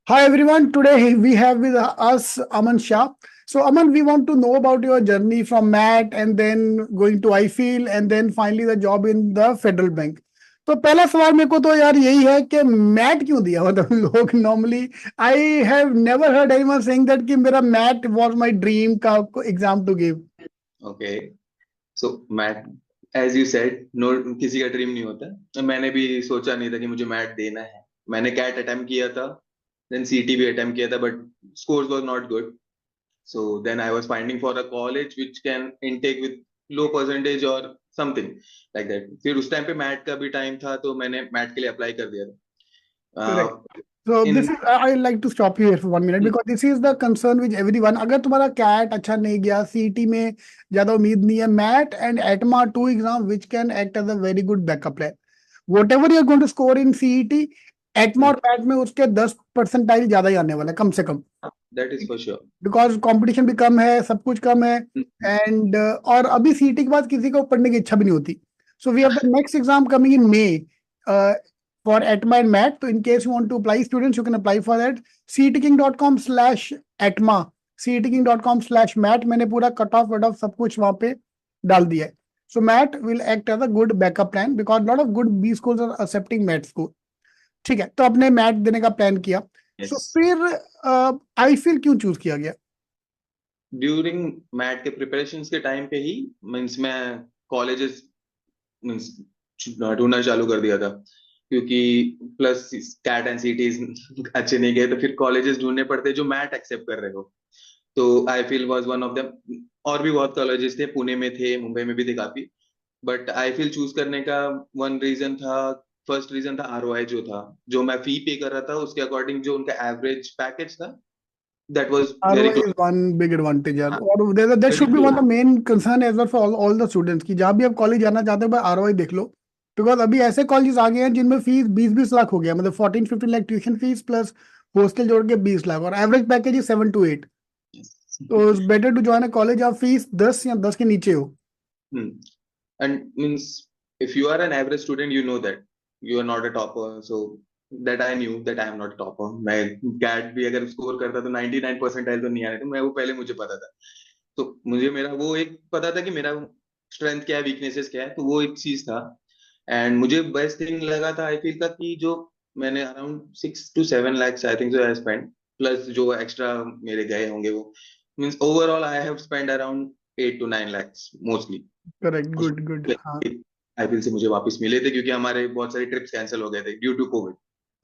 Hi everyone, today we have with us Aman Shah. So Aman, we want to know about your journey from MAT and then going to IFIL and then finally the job in the Federal Bank. तो पहला सवाल मेरे को तो यार यही है कि मैट क्यों दिया मतलब लोग normally I have never heard anyone saying that कि मेरा मैट वाज माय ड्रीम का exam to give. Okay so MAT as you said no किसी का ड्रीम नहीं होता। तो मैंने भी सोचा नहीं था कि मुझे मैथ देना है। मैंने कैट अटेम्प्ट किया था, देन सीटी भी अटेम्प्ट किया था, but scores was not good. So then I was finding for a college which can intake with low percentage और समथिंग लाइक दैट। फिर उस टाइम पे मैथ का भी टाइम था, तो मैंने मैथ के लिए अप्लाई कर दिया Correct. था। So this in is I like to stop you here for 1 minute because this is the concern with everyone. अगर तुम्हारा कैट अच्छा नहीं गया, सीटी में ज्यादा उम्मीद नहीं है, MAT and ATMA two exam which can act as a very good backup plan. Whatever you are going to score in CET, ATMA और मैट में उसके 10% ज्यादा ही आने वाला है कम से कम। That is for sure. Because competition भी कम है, सब कुछ कम है। एंड और अभी सीईटी के बाद किसी को पढ़ने की इच्छा भी नहीं होती। So we have the next exam coming in May for ATMA and MAT. So in case you want to apply, students, you can apply for that. ctking.com/atma, ctking.com/mat. मैंने पूरा कट ऑफ वट ऑफ सब कुछ वहां पे डाल दिया है. So MAT will act as a good backup plan because lot of good B schools are accepting MAT school. ठीक है, तो आपने मैट देने का प्लान किया. So yes. फिर आई फिल क्यों चूज किया गया? ड्यूरिंग मैथ के प्रिपरेशंस के टाइम पे ही मीन्स मैं कॉलेजेस मीन्स ढूंढना चालू कर दिया था, क्योंकि प्लस कैट एंड सीटीज अच्छे नहीं गए, तो फिर कॉलेजेस ढूंढने पड़ते जो मैथ एक्सेप्ट कर रहे हो। तो I feel was one of them. और भी बहुत कॉलेजेस थे, पुणे में थे, मुंबई में भी थे काफी। बट आई फील चूज करने का वन रीजन था, फर्स्ट रीजन था आरओआई जो था। जो मैं फी पे कर रहा था उसके अकॉर्डिंग जो उनका एवरेज पैकेज था, that was very ROI is close. one big advantage यार, हाँ, और that very should be one close. of the main concern as well for all the students कि जहाँ भी आप कॉलेज जाना चाहते हो भाई ROI देख लो। बिकॉज अभी ऐसे कॉलेजेस आ गए हैं जिनमें फीस 20-20 लाख हो गया, मतलब 14-15 lakh tuition fees plus hostel जोड़ के 20 लाख, और एवरेज पैकेज 7 to 8। तो it's better to join a college आप फीस 10 या 10 के नीचे हो. And means if you are an average student, you know that you are not a topper. So that I knew that I am not a topper. मैं cat भी अगर score करता तो 99 परसेंटाइल तो नहीं आने, तो मैं वो पहले मुझे पता था। तो मुझे मेरा वो एक पता था कि मेरा स्ट्रेंथ क्या है, वीकनेसेस क्या है, तो वो एक चीज था। एंड मुझे बेस्ट थिंग लगा था आई फील का कि जो मैंने around 6 to 7 lakhs I think so I spend, plus जो एक्स्ट्रा मेरे गए होंगे वो means overall I have spend around 8 to 9 lakhs mostly. Correct, good good, हाँ. आईपीएल से मुझे वापस मिले थे, क्योंकि हमारे बहुत सारे ट्रिप्स कैंसिल हो गए थे due to Covid.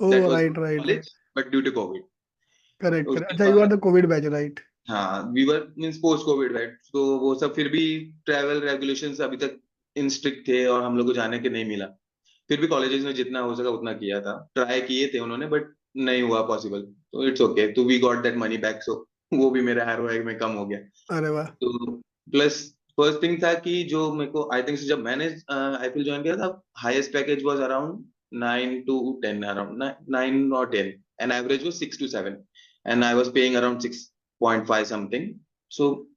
Oh that was right right right. College, but due to Covid. Correct correct, उसके अच्छा, यू आर बाद द कोविड बैच राइट. हाँ, we were means post Covid right, तो वो सब फिर भी ट्रैवल रेगुलेशंस अभी तक इन स्ट्रिक्ट थे और हम लोग को जाने के नहीं मिला। फिर भी कॉलेजेस में जितना हो सका उतना किया था, ट्राई किए थे उन्होंने, बट नहीं हुआ पॉसिबल। तो इट्स ओके, तो we got that money back, so वो भी मेरा आरओआई में कम हो गया। अरे वाह. तो प्लस फर्स्ट थिंग था कि जो मेरे को आई थिंक जब मैंने आईपीएल ज्वाइन किया था, highest package was around 9 to 10, around 9 or 10, and average was 6 to 7, and I was paying around 6.5 something. So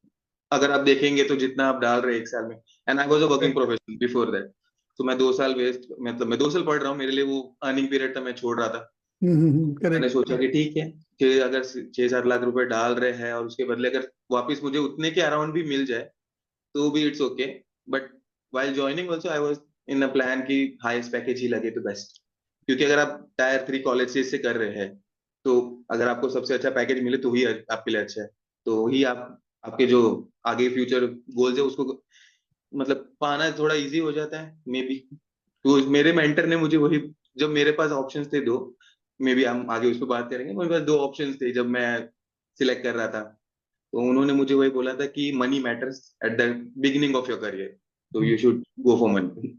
अगर आप देखेंगे तो जितना आप डाल रहे हैं एक साल में, and I was a working professional before that. तो मैं 2 साल वेस्ट, मतलब मैं 2 साल पढ़ रहा हूँ, मेरे लिए वो अर्निंग पीरियड था, मैं छोड़ रहा था। मैंने करेक्ट. सोचा कि ठीक है, कि अगर 6-7 लाख रुपए डाल रहे हैं और उसके बदले अगर वापस मुझे उतने के अराउंड भी मिल जाए तो भी it's okay. But while joining also I was in a plan कि हाईएस्ट पैकेज ही लगे तो बेस्ट, क्योंकि अगर आप टायर 3 कॉलेज से कर रहे हैं, तो अगर आपको सबसे अच्छा पैकेज मिले तो ही आपके लिए अच्छा है। तो ही आप आपके जो आगे फ्यूचर गोल्स है उसको मतलब पाना थोड़ा इजी हो जाता है मे बी। तो मेरे मेंटर ने मुझे वही, जब मेरे पास ऑप्शंस थे दो, मे बी हम आगे उस पर बात करेंगे, मेरे पास दो ऑप्शंस थे जब मैं सिलेक्ट कर रहा था, तो उन्होंने मुझे वही बोला था कि money matters at the beginning of your career, तो you should go for money.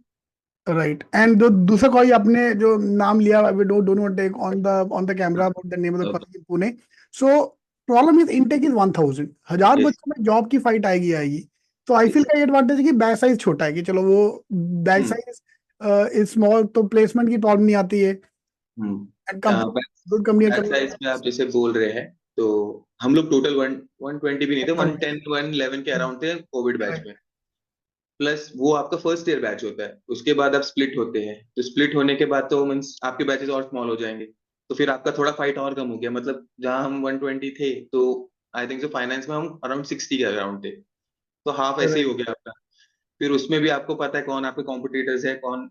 Right. And जो दूसरा कॉलेज आपने जो नाम लिया, we don't take on the camera about the name of the college in Pune. So problem is intake is 1000, 1000 yes. बच्चों में job की फाइट आएगी आएगी. तो आई फील यस। का ये एडवांटेज है कि बैच साइज छोटा है कि चलो वो batch hmm. Size is small, तो प्लेसमेंट की प्रॉब्लम नहीं आती है. And company, good company batch coming. Size में आप जैसे बोल रहे हैं, तो हम लोग टोटल 120 भी नहीं थे, 110 111 के अराउंड थे कोविड बैच में। प्लस वो आपका फर्स्ट ईयर बैच होता है, उसके बाद आप स्प्लिट होते हैं, तो स्प्लिट होने के बाद तो मीन्स आपके बैचेस और स्मॉल हो जाएंगे। तो फिर आपका थोड़ा फाइट और कम हो गया, मतलब जहां हम 120 थे तो आई थिंक सो फाइनेंस में हम अराउंड 60 के अराउंड थे, तो हाफ ऐसे ही करेक्ट हो गया आपका। फिर उसमें भी आपको पता है कौन आपके कॉम्पिटिटर्स है कौन।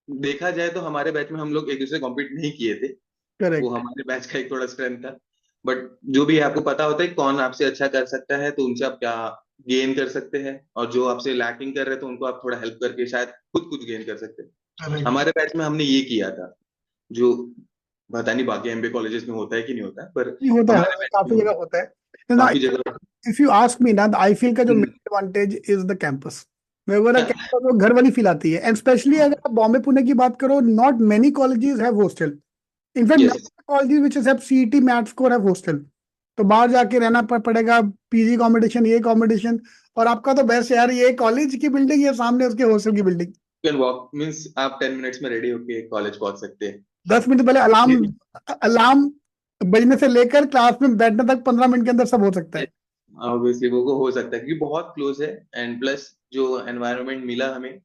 देखा जाए तो हमारे बैच में हम लोग एक दूसरे कॉम्पीट नहीं किए थे, वो करेक्ट। हमारे बैच का एक थोड़ा स्ट्रेंथ था। बट जो भी है आपको पता होता है कौन आपसे अच्छा कर सकता है, तो उनसे आप क्या गेन कर सकते हैं, और जो आपसे लैकिंग कर रहे थे तो उनको आप थोड़ा हेल्प करके शायद खुद कुछ गेन कर सकते हैं। करेक्ट। हमारे बैच में हमने ये किया था, जो पता नहीं बाकी एमबीए कॉलेजेस में होता है कि नहीं होता है, पर नहीं होता है, हमारे बैच काफी में जगह होता है ना। काफी जगह। इफ यू आस्क मी ना, आई फील का जो hmm, main advantage is the campus. मैं बोला कैंपस वो घर वाली फील आती है, एंड स्पेशली अगर आप बॉम्बे पुणे की बात करो, not many colleges have hostel. In fact yes, colleges which have CET math score have hostel. तो बाहर जाके रहना पड़ेगा, पीजी कॉम्पिटिशन, ये कॉम्पिटिशन। और आपका तो बेस्ट यार, ये कॉलेज की बिल्डिंग, ये सामने उसके हॉस्टल की बिल्डिंग। कैन वॉक मीन्स आप 10 मिनट्स में रेडी होके कॉलेज पहुंच सकते 10 मिनट पहले अलार्म, हैं। अलार्म बजने से लेकर क्लास में बैठने तक 15 मिनट के अंदर सब हो सकता है। ऑब्वियसली वो हो सकता है क्योंकि बहुत क्लोज है, एंड प्लस जो एनवायरनमेंट मिला हमें,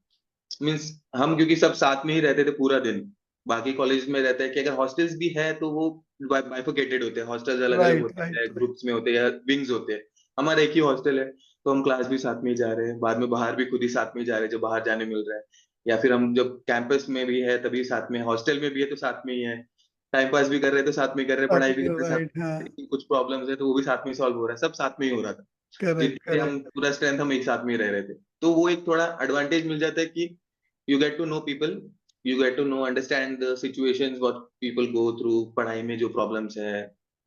मीन्स हम क्योंकि सब साथ में ही रहते थे पूरा दिन। बाकी कॉलेज में रहता है कि अगर हॉस्टल्स भी है तो वो बाइफोकेटेड होते हैं, हॉस्टल्स अलग अलग राइट होते हैं, राइट ग्रुप्स में होते हैं या विंग्स होते हैं। हमारा एक ही हॉस्टल है, तो हम क्लास भी साथ में ही जा रहे हैं, बाद में बाहर भी खुद ही साथ में ही जा रहे हैं जब बाहर जाने मिल रहा है, या फिर हम जब कैंपस में भी है तभी साथ में, हॉस्टल में भी है तो साथ में ही है। टाइम पास भी कर रहे हैं तो साथ में कर रहे हैं, पढ़ाई भी कर रहे हैं साथ राइट। हाँ, में, कुछ प्रॉब्लम्स है तो वो भी साथ में सॉल्व हो रहा है, सब साथ में ही हो रहा था। तो करेक्ट इसलिए हम करेक्ट। पूरा स्ट्रेंथ हम एक साथ में ही रह रहे थे, तो वो एक थोड़ा एडवांटेज मिल जाता है कि you get to know people, you get to know understand the situations what people go through, पढ़ाई में जो प्रॉब्लम्स है,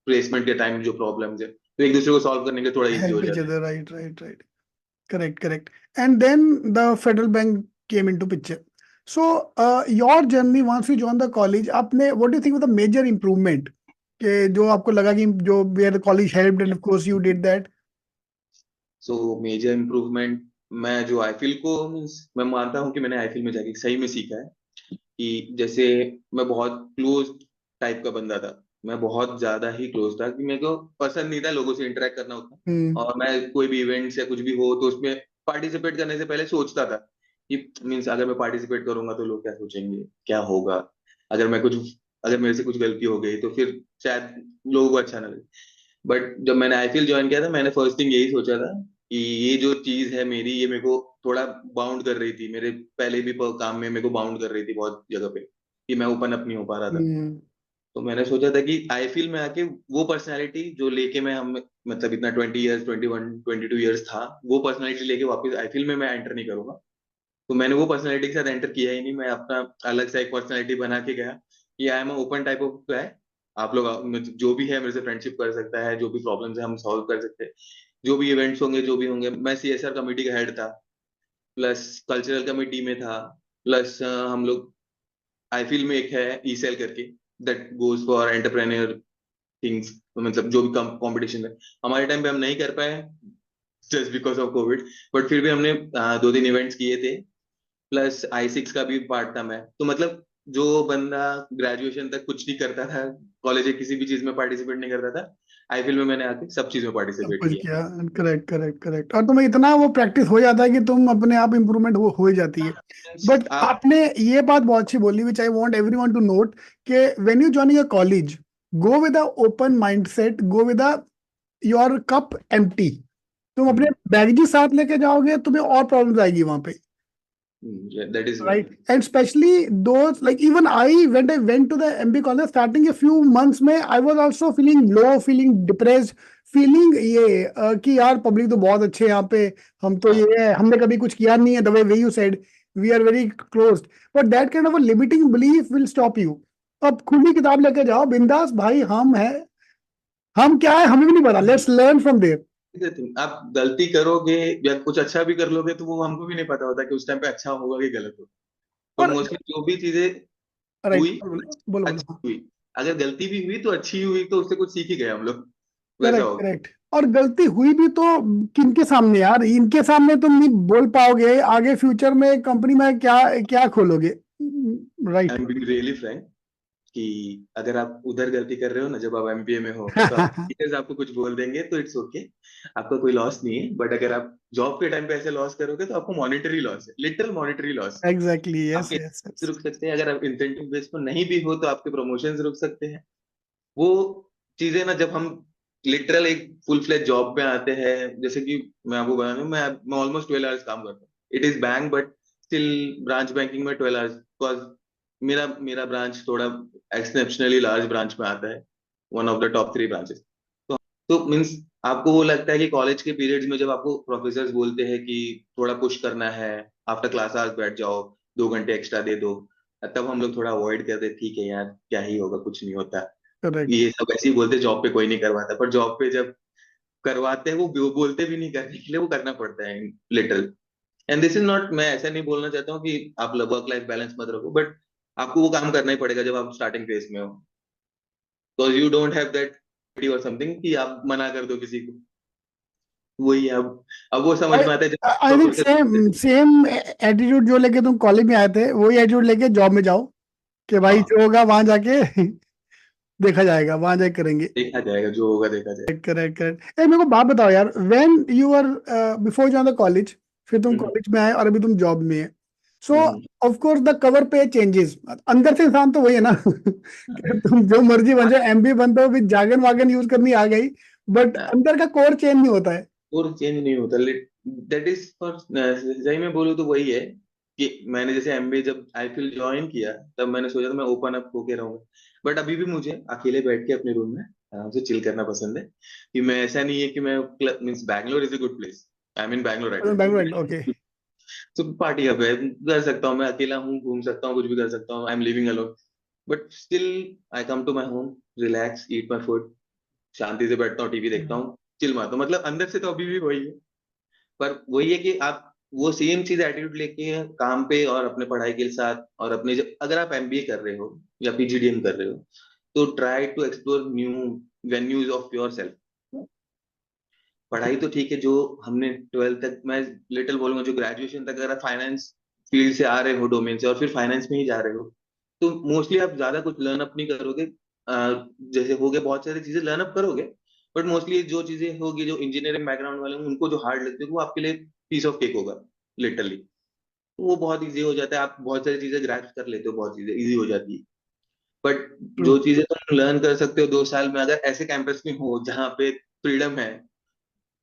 प्लेसमेंट के टाइम जो प्रॉब्लम्स है, तो एक दूसरे को सॉल्व करने के थोड़ा इजी हो Help each जाता है। other, right, right, right. Correct, correct. And then the Federal Bank came into picture. So, your journey once you joined the college, आपने what do you think was the major improvement कि जो आपको लगा कि जो where the college helped and of course you did that. So major improvement, मैं जो Eiffel को मीन्स मैं मानता हूँ कि मैंने आईफिल में जाके सही में सीखा है कि जैसे मैं बहुत क्लोज टाइप का बंदा था, मैं बहुत ज्यादा ही क्लोज था कि मेरे को पसंद नहीं था लोगों से इंटरेक्ट करना उतना। हम्म। और मैं कोई भी इवेंट्स या कुछ भी हो तो उसमें पार्टिसिपेट करने से पहले सोचता था कि मीन्स अगर मैं पार्टिसिपेट करूंगा तो लोग क्या सोचेंगे, क्या होगा, अगर मैं कुछ, अगर मेरे से कुछ गलती हो गई तो फिर शायद लोगों को अच्छा ना लगे। बट जब मैंने आईपीएल ज्वाइन किया था मैंने फर्स्ट थिंग यही सोचा था कि ये जो चीज है मेरी, ये मेरे को थोड़ा बाउंड कर रही थी, मेरे पहले भी काम में मेरे को बाउंड कर रही थी बहुत जगह पे, कि मैं ओपन अप नहीं हो पा रहा था। हम्म। तो मैंने सोचा था कि आईपीएल में आके वो पर्सनैलिटी जो लेके मैं हम मतलब इतना 20 ईयर्स 21 22 ईयर्स था, वो पर्सनैलिटी लेके वापस आईपीएल में मैं एंटर नहीं करूंगा। तो मैंने वो पर्सनैलिटी के साथ एंटर किया ही नहीं, मैं अपना अलग सा एक पर्सनैलिटी बना के गया कि I am open type of guy. आप लोग जो भी है मेरे से फ्रेंडशिप कर सकता है, जो भी प्रॉब्लम्स है हम सॉल्व कर सकते हैं, जो भी इवेंट्स होंगे जो भी होंगे। मैं सीएसआर कमेटी का हेड था, प्लस कल्चरल कमेटी में था, प्लस हम लोग आईफील में एक है ई सेल करके, that goes for entrepreneur things, मतलब जो भी कंपटीशन है हमारे टाइम पे हम नहीं कर पाए just because of Covid, but फिर भी हमने 2 3 इवेंट्स किए थे। प्लस आई 6 का भी पार्ट था मैं, तो मतलब जो बंदा ग्रेजुएशन तक कुछ नहीं करता था, कॉलेज में किसी भी चीज में पार्टिसिपेट नहीं करता था, आईपीएल में मैंने आके सब चीज में सब पार्टिसिपेट कुछ किया। किया। Correct correct correct. और तुम्हें इतना वो प्रैक्टिस हो जाता है कि तुम अपने आप इम्प्रूवमेंट हो ही जाती है। बट आप आपने ये बात बहुत अच्छी बोली, which I want everyone to note, कि when you joining a college, go with a open mindset, go with a your cup empty. तुम अपने बैग साथ लेके जाओगे, तुम्हें और प्रॉब्लम्स आएगी वहां पे। That is Right. And especially those, like even when I went to the MB college, starting a few months में, I was also feeling low, feeling depressed, feeling ये कि यार पब्लिक तो बहुत अच्छे हैं यहाँ पे, हम तो ये है, हमने कभी कुछ किया नहीं है, the way you said, we are very closed. But that kind of a limiting belief will stop you. अब खुली किताब लेके जाओ, बिंदास भाई, हम है, हम क्या है हमें भी नहीं पता, लेट्स लर्न फ्रॉम देयर। आप गलती करोगे या कुछ अच्छा भी कर लोगे तो वो हमको भी नहीं पता होता कि उस टाइम पे अच्छा होगा कि गलत होगा। तो और मोस्टली जो भी चीजें राइट, हुई बोलो बोलो बोलो। अच्छी हुई, अगर गलती भी हुई तो अच्छी हुई, तो उससे कुछ सीख ही गए हम लोग, वैसा करेक्ट होगा। करेक्ट। और गलती हुई भी तो किनके सामने यार, इनके सामने तुम नहीं बोल पाओगे, आगे फ्यूचर में कंपनी में क्या क्या खोलोगे। I right. Am being really frank कि अगर आप उधर गलती कर रहे हो ना जब आप एमबीए में हो, तो आप टीचर्स आपको कुछ बोल देंगे तो इट्स ओके, आपका कोई लॉस नहीं है। बट अगर आप जॉब के टाइम पे ऐसे लॉस करोगे तो आपको मॉनेटरी लॉस है, little monetary loss. Exactly, yes आपके यस यस। रुक सकते हैं, अगर आप इंसेंटिव बेस पर नहीं भी हो तो आपके प्रमोशन रुक सकते हैं, वो चीजें ना, जब हम लिटरल एक फुल फ्लेज जॉब पे आते हैं, जैसे कि मैं आपको बता दूं, मैं ऑलमोस्ट 12 आवर्स काम करता हूँ। It is bank, but still branch banking में 12 आवर्स, बिकॉज मेरा मेरा ब्रांच थोड़ा एक्सेप्शनली लार्ज ब्रांच में आता है, one of the top 3 branches. तो मीन्स आपको वो लगता है कि कॉलेज के पीरियड्स में जब आपको प्रोफेसर्स बोलते हैं कि थोड़ा पुश करना है, आफ्टर क्लास आवर्स बैठ जाओ, 2 घंटे एक्स्ट्रा दे दो, तब हम लोग थोड़ा अवॉइड करते, ठीक है यार क्या ही होगा, कुछ नहीं होता। करेक्ट। ये सब ऐसे ही बोलते, जॉब पे कोई नहीं करवाता, पर जॉब पे जब करवाते हैं वो बोलते भी नहीं करने के लिए, वो करना पड़ता है little. And this is not, मैं ऐसा नहीं बोलना चाहता हूँ कि आप वर्क लाइफ बैलेंस मत रखो, बट आपको वो काम करना ही पड़ेगा जब आप स्टार्टिंग फेज में हो, because you don't have that और समथिंग कि आप मना कर दो किसी को। वही है, अब वो समझ आई में आता है जब आई थिंक प्रोफेसर सेम बोलते हैं। सेम एटीट्यूड जो लेके तुम कॉलेज में आए थे, वही एटीट्यूड लेके जॉब में जाओ कि भाई हाँ, जो होगा वहां जाके देखा जाएगा, वहां जाके करेंगे। देखा जाएगा, जो होगा देखा जाएगा। Correct correct. ए मेरे को बात बताओ यार, when you are before join the college, फिर तुम हम्म, कॉलेज में आए और अभी तुम जॉब में है, सो हम्म, ऑफ कोर्स द कवर पे चेंजेस, अंदर से इंसान तो वही है ना कि तुम जो मर्जी बन जाओ, एमबी बनते हो, भी जागन वागन यूज करनी आ गई, बट अंदर का कोर चेंज नहीं होता है। और चेंज नहीं होता। दैट इज फॉर, सही में बोलूँ तो वही है कि मैंने जैसे एमबीए जब आईफिल ज्वाइन किया, तब मैंने सोचा था मैं ओपन अप होके रहूंगा, बट अभी भी मुझे अकेले बैठ के अपने रूम में आराम से चिल करना पसंद है। कि मैं, ऐसा नहीं है कि मैं, means Bangalore is a good place, I mean Bangalore right Bangalore, okay. Now, तो पार्टी हब है, कर सकता हूँ, मैं अकेला हूँ, घूम सकता हूँ, कुछ भी कर सकता हूँ, I am living alone, but still I come to my home, relax, eat my food, शांति से बैठता हूँ, टीवी देखता हूँ, चिल मारता हूँ, मतलब अंदर से तो अभी भी वही है। पर वही है कि आप वो सेम चीज एटीट्यूड लेके काम पे और अपने पढ़ाई के साथ, और अपने अगर आप एमबीए कर रहे हो या पीजीडीएम कर रहे हो, तो try to explore new venues of your self. पढ़ाई तो ठीक है, जो हमने 12th तक, मैं लिटिल बोलूंगा जो ग्रेजुएशन तक, अगर आप फाइनेंस फील्ड से आ रहे हो, डोमेन से, और फिर फाइनेंस में ही जा रहे हो, तो मोस्टली आप ज्यादा कुछ लर्न अप नहीं करोगे। जैसे हो गए बहुत सारी चीजें लर्न अप करोगे, बट मोस्टली जो चीजें होगी, जो इंजीनियरिंग बैकग्राउंड वाले होंगे, उनको जो हार्ड लगती है, वो आपके लिए पीस ऑफ केक होगा लिटरली। तो वो बहुत इजी हो जाता है, आप बहुत सारी चीजें ग्रैस्प कर लेते हो, बहुत चीजें इजी हो जाती है। But true. जो चीजें तुम लर्न कर सकते हो 2 साल में, अगर ऐसे कैंपस में हो जहाँ पे फ्रीडम है,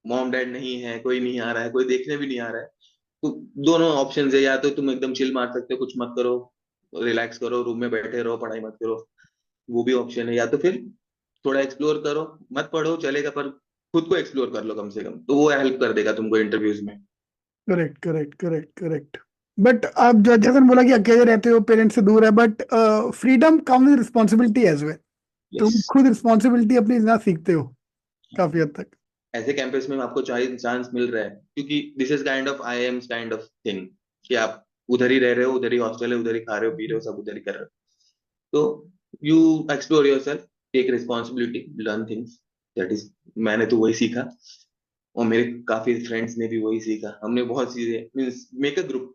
मॉम डैड नहीं है, कोई नहीं आ रहा है, कोई देखने भी नहीं आ रहा है, तो दोनों ऑप्शन है, या तो तुम एकदम चिल मार सकते हो, कुछ मत करो, रिलैक्स करो, रूम में बैठे रहो, पढ़ाई मत करो, वो भी ऑप्शन है, या तो फिर थोड़ा एक्सप्लोर करो, मत पढ़ो चलेगा, पर खुद को एक्सप्लोर कर लो कम से कम, तो वो हेल्प कर देगा तुमको इंटरव्यूज में। Correct correct correct correct. But आप जैसे मैंने बोला कि अकेले रहते हो, पेरेंट्स से दूर है, but freedom come with responsibility as well. Yes, तुम खुद रिस्पॉन्सिबिलिटी अपनी ना सीखते हो काफी हद तक। ऐसे कैंपस में आपको चांस मिल रहा है, क्योंकि this is kind of IIMs kind of thing, कि आप उधर ही रह रहे हो, उधर ही हॉस्टल है, उधर ही खा रहे हो, पी रहे हो, सब उधर ही कर रहे हो, तो you explore yourself, take responsibility, learn things, that is, मैंने तो वही सीखा, और मेरे काफी फ्रेंड्स ने भी वही सीखा, हमने बहुत चीजें, means make a group,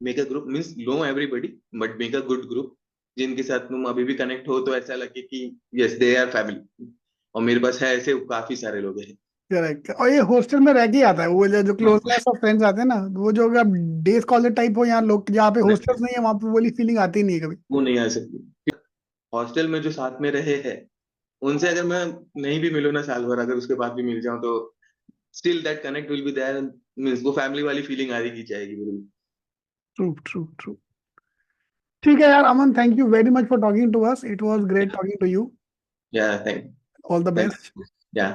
means no everybody, but make a good group, जिनके साथ तुम अभी भी कनेक्ट हो, तो ऐसा लगे कि यस दे आर फैमिली, और मेरे पास है ऐसे काफी सारे लोग हैं। करेक्ट। और ये हॉस्टल में रह के ही आता है, वो जो क्लोजनेस ऑफ फ्रेंड्स आते हैं ना, वो जो अगर डे स्कॉलर टाइप हो, यहाँ लोग जहाँ पे हॉस्टल्स नहीं है, वहाँ पे वो वाली फीलिंग आती नहीं है कभी। वो नहीं आ सकती। हॉस्टल में जो साथ में रहे हैं, उनसे अगर मैं नहीं भी मिलूं ना साल भर, अगर उसके बाद भी मिल जाऊं, तो still that connect will be there, means वो फैमिली वाली फीलिंग आएगी, जाएगी बिल्कुल। True true true. ठीक है यार Aman, thank you very much for talking to us, it was great talking to you. Yeah thank all the thank best. या